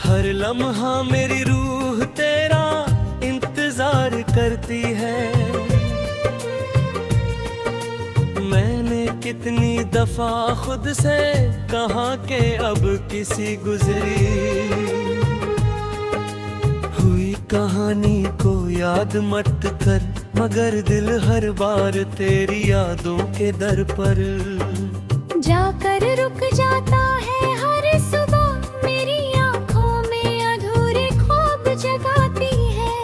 हर लम्हा मेरी रूह तेरा इंतजार करती है। मैंने कितनी दफा खुद से कहा कि अब किसी गुजरी हुई कहानी को याद मत कर, मगर दिल हर बार तेरी यादों के दर पर जाकर रुक जाता है। हर सुबह मेरी आंखों में अधूरे ख्वाब जगाती है,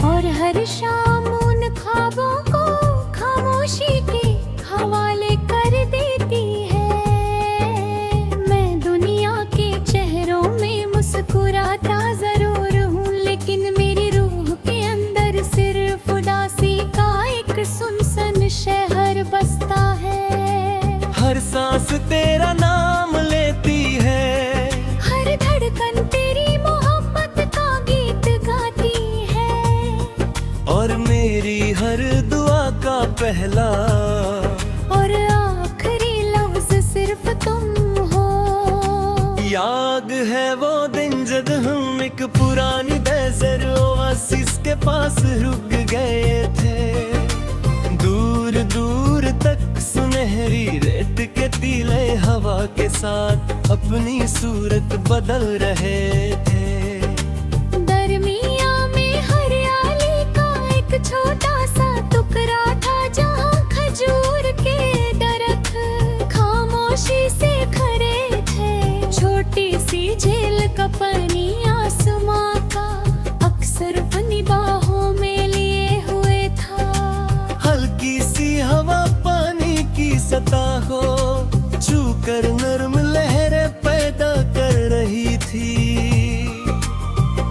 और हर शाम उन ख्वाबों को खामोशी के हवाले कर देती है। मैं दुनिया के चेहरों में मुस्कुराता जरूर हूँ, लेकिन मेरी रूह के अंदर सिर्फ उदासी का एक सुनसान शहर बसता है। हर सांस तेरा नाम लेती है, हर धड़कन तेरी मोहब्बत का गीत गाती है, और मेरी हर दुआ का पहला और आखिरी लफ्ज सिर्फ तुम हो। याद है वो दिन जब हम एक पुरानी डेजर्ट ओएसिस के पास रुक गए थे। दूर दूर तक सुनहरी रेत के टीले हवा के साथ अपनी सूरत बदल रहे थे। दरमिया में हरियाली का एक छोटा सा टुकड़ा था, जहाँ खजूर के दरख्त खामोशी से खड़े थे। छोटी सी झील का पानी आसमां का अक्सर अपनी बाहों में लिए हुए था। हल्की सी हवा पानी की सतह को छू कर नर्म लहरें पैदा कर रही थी।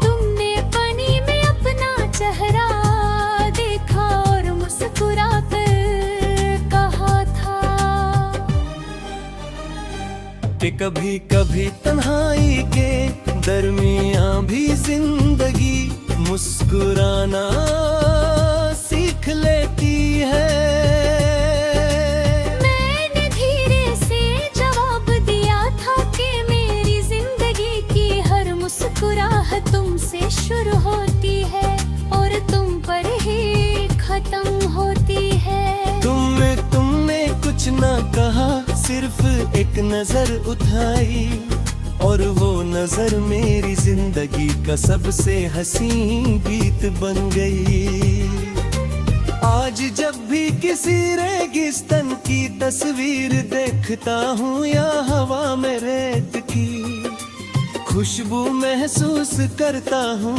तुमने पानी में अपना चेहरा देखा और मुस्कुरा कर कहा था कि कभी कभी तन्हाई के दरमियां भी जिंदगी मुस्कुराना सीख लेती है। मैंने धीरे से जवाब दिया था कि मेरी जिंदगी की हर मुस्कुराहट तुमसे शुरू होती है और तुम पर ही खत्म होती है। तुमने कुछ ना कहा, सिर्फ एक नजर उठाई, और वो नजर मेरी जिंदगी का सबसे हसीन गीत बन गई। आज जब भी किसी रेगिस्तान की तस्वीर देखता हूँ या हवा में रेत की खुशबू महसूस करता हूँ,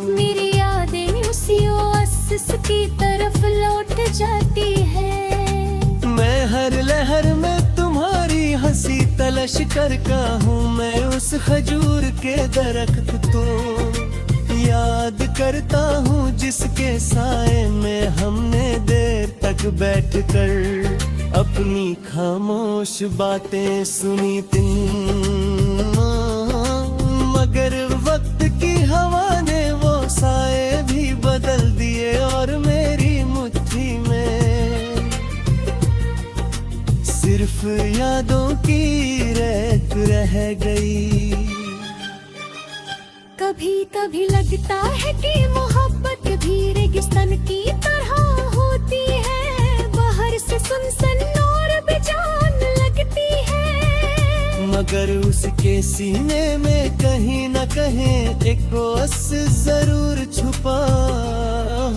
मेरी यादें उसी ओएसिस की तरफ लौट जाती है। मैं हर लहर में तुम्हारी हंसी तलाश करता हूँ। मैं उस खजूर के दरख्त को याद करता हूँ जिसके साए में हमने देर तक बैठकर अपनी खामोश बातें सुनी थी। मगर वक्त की हवा ने वो साए भी बदल दिए, और मेरी मुट्ठी में सिर्फ यादों की रेत रह गई। कभी कभी लगता है कि मोहब्बत भी रेगिस्तान की तरह होती है। बाहर से सुनसान और बेजान लगती है, मगर उसके सीने में कहीं न कहीं एक ओस जरूर छुपा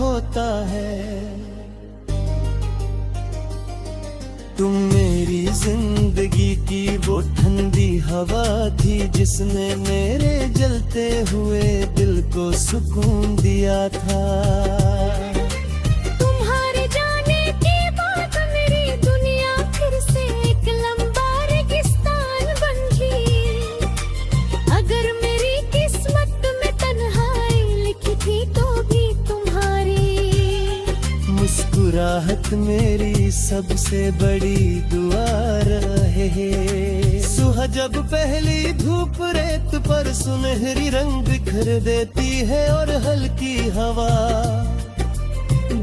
होता है। तुम मेरी जिंदगी की वो ठंडी हवा थी जिसने मेरे जलते हुए दिल को सुकून दिया था। तुम्हारे जाने के बाद मेरी दुनिया फिर से एक लंबा रेगिस्तान बन गई। अगर मेरी किस्मत में तन्हाई लिखी थी तो भी तुम्हारी मुस्कुराहट मेरी सबसे बड़ी दुआ रहे। सुबह जब पहली धूप रेत पर सुनहरी रंग बिखर देती है और हल्की हवा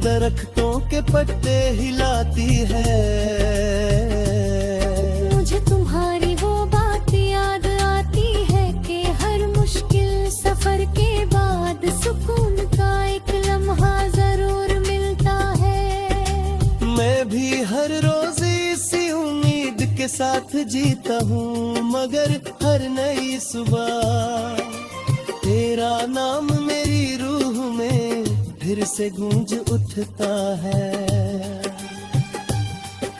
दरख्तों के पत्ते हिलाती है, मुझे तुम्हारी वो बात याद साथ जीता हूँ मगर हर नई सुबह तेरा नाम मेरी रूह में फिर से गूंज उठता है।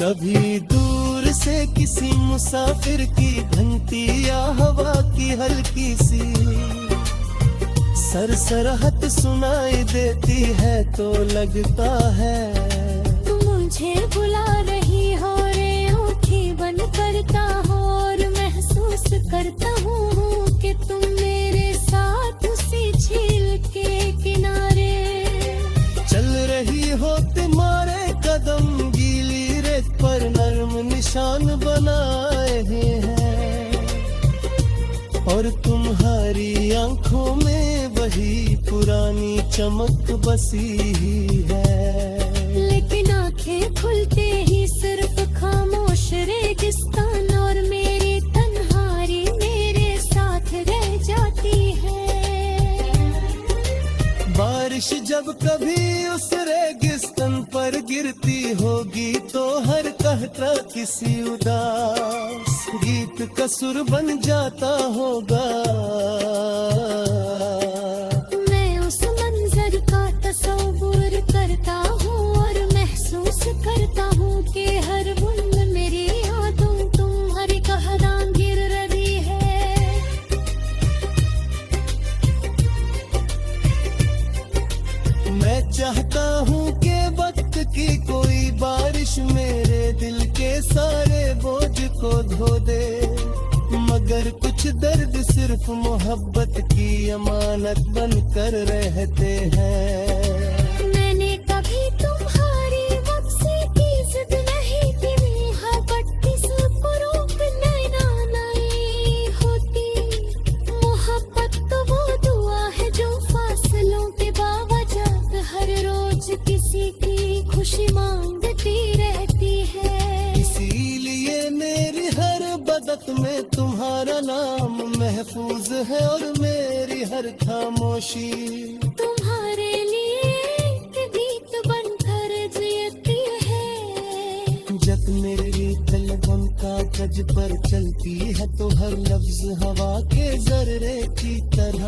कभी दूर से किसी मुसाफिर की घंटी या हवा की हल्की सी सरसराहट सुनाई देती है तो लगता है तुम मुझे बुला रही हो रे, आँखें बंद करता हो और महसूस करता हूँ कि तुम मेरे साथ उसी झील के किनारे चल रही हो। तुम्हारे कदम गीली रेत पर नर्म निशान बनाए हैं और तुम्हारी आंखों में वही पुरानी चमक बसी ही है। लेकिन आंखें खुलते ही सिर्फ खामोश रेगिस्तान और मेरी तन्हाई मेरे साथ रह जाती है। बारिश जब कभी उस रेगिस्तान पर गिरती होगी तो हर कहता किसी उदास गीत का सुर बन जाता होगा। मैं उस मंजर का तस्वुर करता हूँ और महसूस करता हूँ कि हर बूंद मेरी यादों तुम्हारी कहरां गिर रही है। मैं चाहता हूँ कि वक्त की कोई बारिश मेरे दिल के सारे बोझ को धो दे मगर कुछ दर्द सिर्फ मोहब्बत की अमानत बनकर रहते हैं। मैंने कभी तुम्हारी मुझसे की जिद नहीं की, मोहब्बत किसको रोक लेना नहीं होती। मोहब्बत तो वो दुआ है जो फासलों के बावजूद हर रोज किसी की खुशी मांगती रहती है। इसीलिए मेरी हर बदत में तुम्हारा नाम महफूज है और मेरी हर खामोशी तुम्हारे लिए एक गीत बनकर जीती है। जब मेरी कलम कागज पर चलती है तो हर लफ्ज हवा के जर्रे की तरह